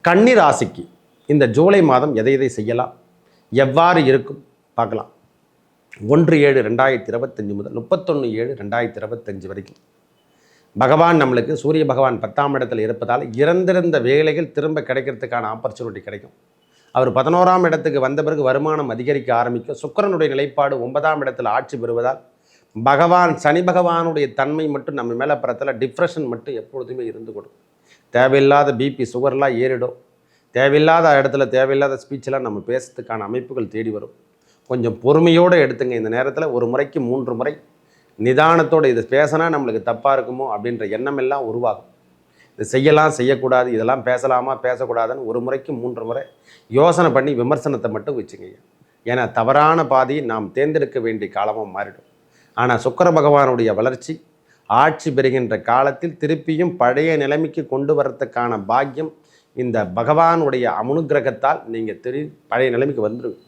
கன்னி ராசிக்கு இந்த ஜூலை மாதம் எதை எதை செய்யலாம், எவ்வாறு இருக்கும் பார்க்கலாம். 1/7/2025 முதல் 31/7/2025 வரைக்கும் பகவான் நம்மளுக்கு சூரிய பகவான் 10ஆம் இடத்தில் இருப்பதால் இறந்திருந்த வேலைகள் திரும்ப கிடைக்கிறதுக்கான ஆப்பர்ச்சுனிட்டி கிடைக்கும். அவர் 11ஆம் இடத்துக்கு வந்த பிறகு வருமானம் அதிகரிக்க ஆரம்பிக்கும். சுக்கிரனுடைய நிலைப்பாடு 9ஆம் இடத்தில் ஆட்சி பெறுவதால் பகவான் சனி பகவானுடைய தன்மை மட்டும் நம்ம மேலே பரத்தில் டிப்ரெஷன் மட்டும் எப்பொழுதுமே இருந்து கொடுக்கும். தேவையில்லாத பிபி சுகர்லாம் ஏறிடும். தேவையில்லாத இடத்துல தேவையில்லாத ஸ்பீச்செல்லாம் நம்ம பேசுறதுக்கான அமைப்புகள் தேடி வரும். கொஞ்சம் பொறுமையோடு எடுத்துங்க. இந்த நேரத்தில் ஒரு முறைக்கு 3 முறை நிதானத்தோடு இது பேசினா நம்மளுக்கு தப்பாக இருக்குமோ அப்படின்ற எண்ணம் எல்லாம் உருவாகும். இது செய்யலாம் செய்யக்கூடாது, இதெல்லாம் பேசலாமா பேசக்கூடாதுன்னு ஒரு முறைக்கு 3 முறை யோசனை பண்ணி விமர்சனத்தை மட்டும் வச்சுங்க. ஏன்னா தவறான பாதையை நாம் தேர்ந்தெடுக்க வேண்டிய காலமாக மாறிடும். ஆனால் சுக்கிர பகவானுடைய வளர்ச்சி ஆட்சி பெறுகின்ற காலத்தில் திருப்பியும் பழைய நிலைமைக்கு கொண்டு வரத்துக்கான பாக்கியம் இந்த பகவானுடைய அனுக்கிரகத்தால் நீங்கள் பழைய நிலைமைக்கு வந்துடுவீங்க.